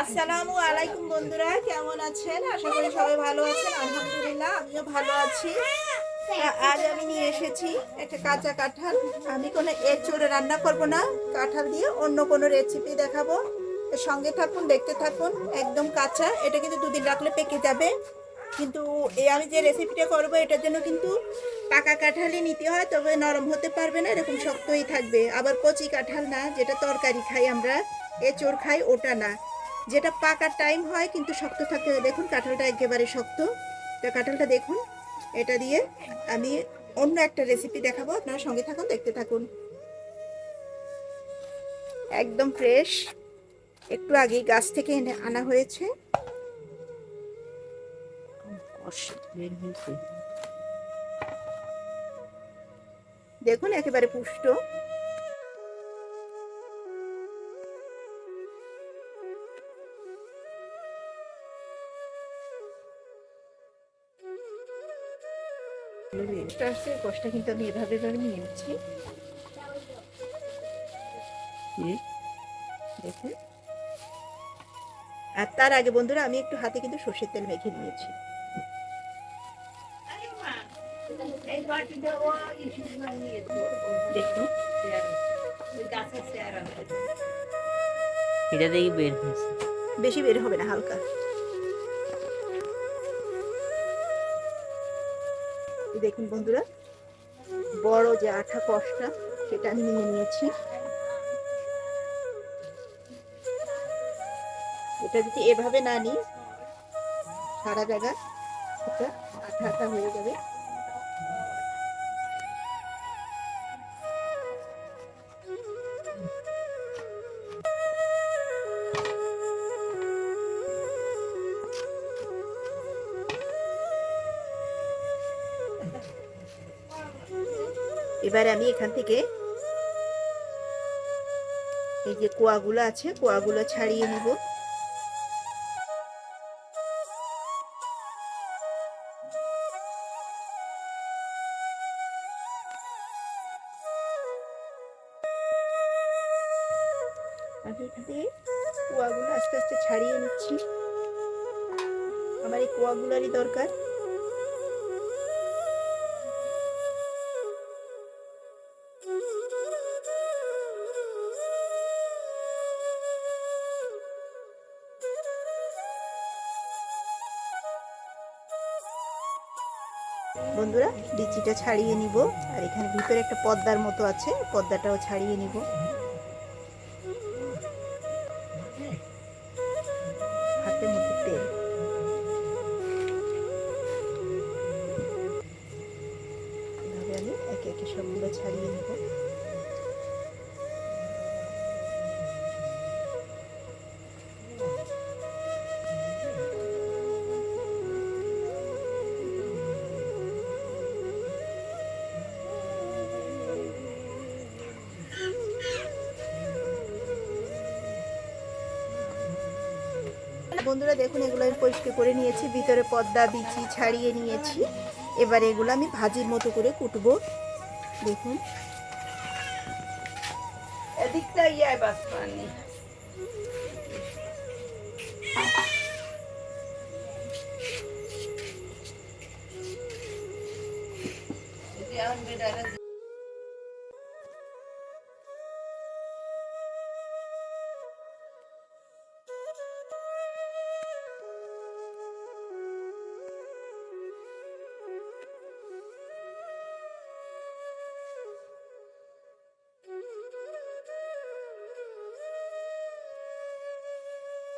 আসসালামু আলাইকুম বন্ধুরা, কেমন আছেন? আশা করি সবাই ভালো আছেন। আলহামদুলিল্লাহ আমিও ভালো আছি। আজ আমি নিয়ে এসেছি একটা কাঁচা কাঁঠাল। আমি কোনো এঁচোড়ে রান্না করব না, কাঁঠাল দিয়ে অন্য কোনো রেসিপি দেখাবো। সঙ্গে থাকুন, দেখতে থাকুন। একদম কাঁচা, এটা কিন্তু দুদিন রাখলে পেকে যাবে। কিন্তু আমি যে রেসিপিটা করব এটার জন্য কিন্তু পাকা কাঁঠালই নিতে হয়, তবে নরম হতে পারবে না, এরকম শক্তই থাকবে। আবার কচি কাঁঠাল না, যেটা তরকারি খাই আমরা, এঁচোড় খাই, ওটা না। যেটা পাকার টাইম হয় কিন্তু শক্ত থাকতে হয়। দেখুন কাঁঠালটা একেবারে শক্ত। তো কাঁঠালটা দেখুন, এটা দিয়ে আমি অন্য একটা রেসিপি দেখাবো। আপনারা সঙ্গে থাকুন, দেখতে থাকুন। একদম ফ্রেশ, একটু আগেই গাছ থেকে এনে আনা হয়েছে। দেখুন একেবারে পুষ্ট। কষ্টটা কিন্তু আমি এভাবে নিয়ে নিচ্ছি। দেখুন, আর তার আগে বন্ধুরা আমি একটু হাতে কিন্তু সর্ষের তেল মেখে নিয়েছি। দেখুন এটা দেখি বের হয়েছে। বেশি বের হবে না, হালকা। দেখুন বন্ধুরা, বড় যে আঠা কষটা সেটা আমি নিয়ে নিয়েছি। এটা যদি এভাবে না নিই, সারা জায়গা এটা আঠা আঠা হয়ে যাবে। এবারে আমি এখান থেকে এই যে কোয়াগুলো আছে, কোয়াগুলো ছাড়িয়ে নিব। আমি এখান থেকে কোয়াগুলো আস্তে আস্তে ছাড়িয়ে নিচ্ছি। আমার এই কোয়াগুলোরই দরকার। বন্ধুরা, লিচিটা ছাড়িয়ে নিব। আর এখানে ভিতরে একটা পর্দার মতো আছে, পর্দাটাও ছাড়িয়ে নিব। হাতের মধ্যে তেল। এভাবে আমি একে একে সবগুলো ছাড়িয়ে নিব। বন্ধুরা দেখুন, এগুলো আমি পরিষ্কার করে নিয়েছি, ভিতরে পর্দা বিচি ছাড়িয়ে নিয়েছি। এবার এগুলো আমি ভাজির মতো করে কুটবো। দেখুন এদিকটা ইয়ায় বাস পানি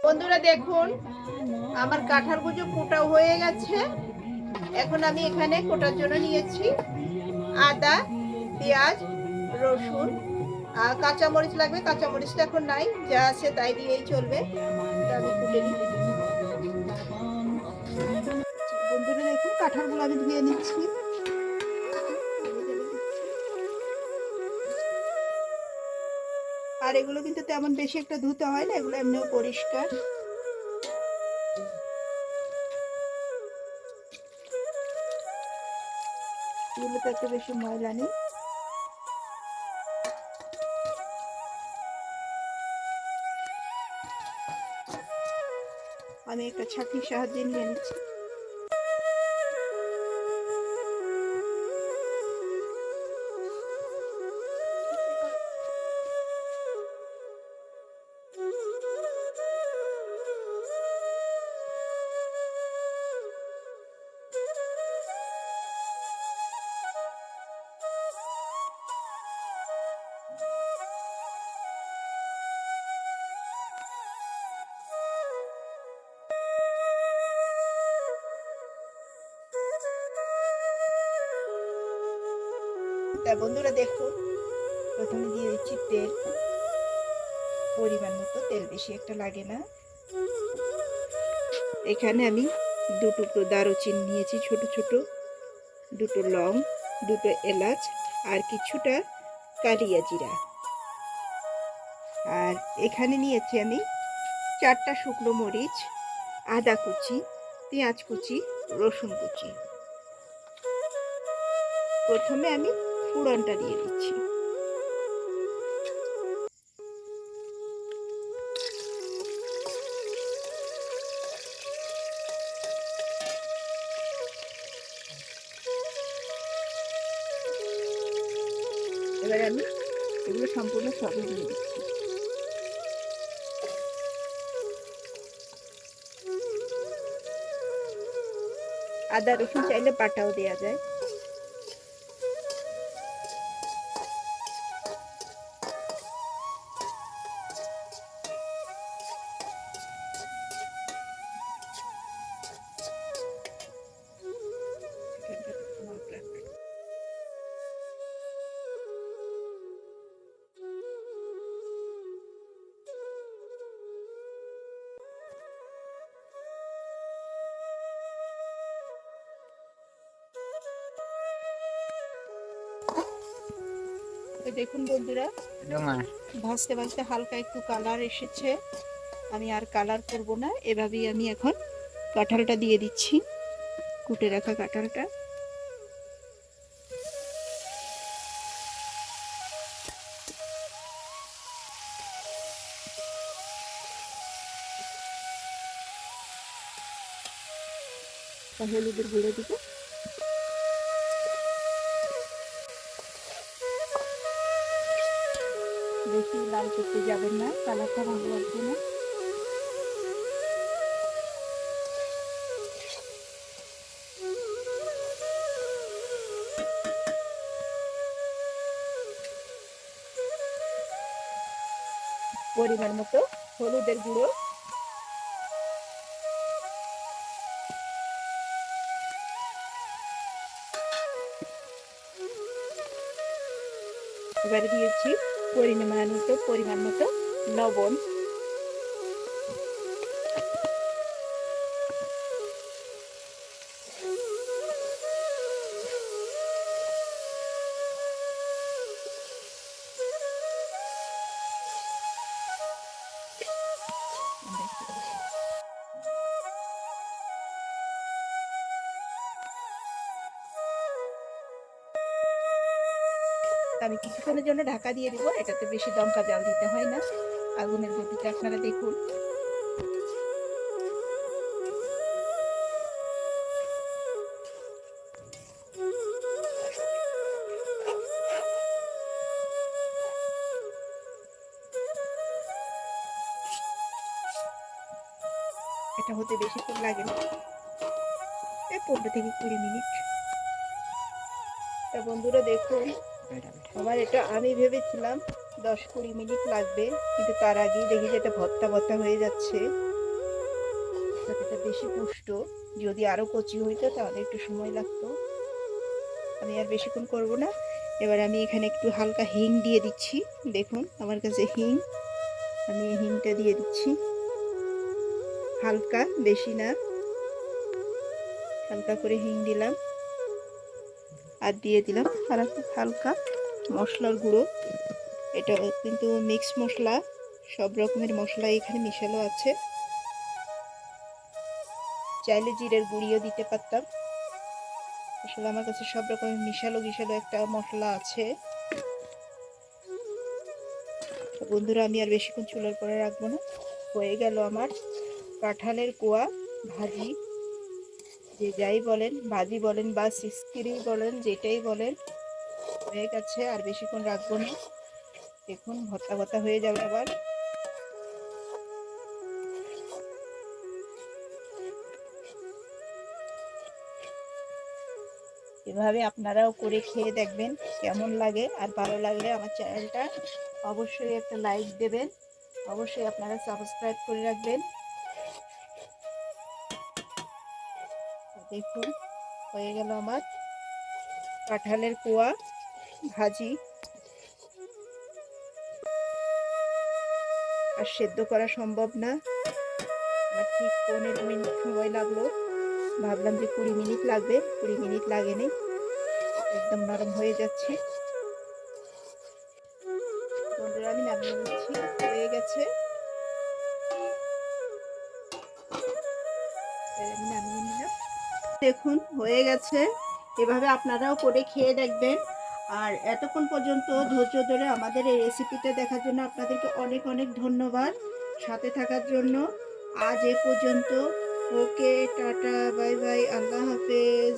বন্ধুরা দেখুন, আমার কাঁঠাল কুচো কোটা হয়ে গেছে। এখন আমি এখানে কোটার জন্য নিয়েছি আদা, পেঁয়াজ, রসুন, আর কাঁচামরিচ লাগবে। কাঁচামরিচটা এখন নাই, যা আছে তাই দিয়েই চলবে। আমি কুটে নিই। বন্ধুরা দেখুন, কাঁঠালগুলো আমি ধুয়ে নিচ্ছি। আর এগুলো কিন্তু তেমন বেশি একটা ধুতে হয় না, এগুলো এমনিও পরিষ্কার। এগুলোতে একটা বেশি ময়লা নেই। আমি একটা ছাঁকনির সাহায্যে নিয়ে নিচ্ছি। তা বন্ধুরা দেখুন, প্রথমে দিয়ে দিচ্ছি তেল, পরিমাণ মতো তেল, বেশি একটা লাগে না। এখানে আমি 2 টুকরো দারুচিনি নিয়েছি ছোট ছোট, 2টো লং, 2টো এলাচ, আর কিছুটা কালিয়া জিরা। আর এখানে নিয়েছি আমি 4টা শুকনো মরিচ, আদা কুচি, পেঁয়াজ কুচি, রসুন কুচি। প্রথমে আমি ফোড়নটা দিয়ে দিচ্ছি। এবার আমি এগুলো সম্পূর্ণ সবই দিয়ে দিচ্ছি। আদা রসুন চাইলে বাটাও দেওয়া যায়। দেখুন বন্ধুরা, ভাজতে ভাজতে হালকা একটু কালার এসেছে। আমি আর কালার করব না, এভাবেই আমি এখন কাঁঠালটা দিয়ে দিচ্ছি, কুটে রাখা কাঁঠালটা। হলুদের গুঁড়ো দিব, বেশি লাল করতে যাবেন না, কালারটা ভালো লাগবে না। পরিমাণ মতো হলুদের গুঁড়ো, এবারে দিয়েছি পরিমাণ মতো লবণ। আমি কিছুক্ষণের জন্য ঢাকা দিয়ে দিব, এটাতে বেশি দমকা জাল দিতে হয় না। আগুনের গতিটা আপনারা দেখুন। এটা হতে বেশিক্ষণ লাগে না, 15 থেকে 20 মিনিট। তা বন্ধুরা দেখুন, আমার এটা আমি ভেবেছিলাম 10-20 মিনিট লাগবে, কিন্তু তার আগেই দেখি যে এটা ভর্তা ভর্তা হয়ে যাচ্ছে। এটা বেশি পুষ্ট, যদি আরো কচি হইতো তাহলে একটু সময় লাগতো। আমি আর বেশিক্ষণ করব না। এবার আমি এখানে একটু হালকা হিং দিয়ে দিচ্ছি। দেখুন আমার কাছে হিং, আমি এই হিংটা দিয়ে দিচ্ছি হালকা, বেশি না, হালকা করে হিং দিলাম। আর দিয়ে দিলাম হালকা মশলার গুঁড়ো। এটা কিন্তু মিক্স মশলা, সব রকমের মশলা এখানে মিশানো আছে। চাইলে জিরের গুঁড়িও দিতে পারতাম, আসলে আমার কাছে সব রকমের মিশালো একটা মশলা আছে। বন্ধুরা আমি আর বেশিক্ষণ চুলার পরে রাখবো না, হয়ে গেল আমার কাঁঠালের কোয়া ভাজি, যে যাই বলেন, ভাজি বলেন বা সিস্কিরি বলেন, যেটাই বলেন, হয়ে গেছে। আর বেশিক্ষণ রাখবো না, দেখুন ভর্তা ভর্তা হয়ে যাবে আবার। এভাবে আপনারাও করে খেয়ে দেখবেন কেমন লাগে। আর ভালো লাগলে আমার চ্যানেলটা অবশ্যই একটা লাইক দেবেন, অবশ্যই আপনারা সাবস্ক্রাইব করে রাখবেন। দেখুন হয়ে গেল আমার কাঁঠালের কোয়া ভাজি। আর সেদ্ধ করা সম্ভব না, আমার ঠিক 15 মিনিট সময় লাগলো। ভাবলাম যে 20 মিনিট লাগবে, 20 মিনিট লাগেনি, একদম নরম হয়ে যাচ্ছে। বন্ধুরা আমি নামিয়ে নিচ্ছি, হয়ে গেছে, আমি নামিয়ে নিলাম। দেখুন হয়ে গেছে, এভাবে আপনারাও করে খেয়ে দেখবেন। আর এতক্ষণ পর্যন্ত ধৈর্য ধরে আমাদের এই রেসিপিটা দেখার জন্য আপনাদেরকে অনেক অনেক ধন্যবাদ, সাথে থাকার জন্য। আজ এ পর্যন্ত। ওকে, টাটা, বাই বাই, আল্লাহ হাফেজ।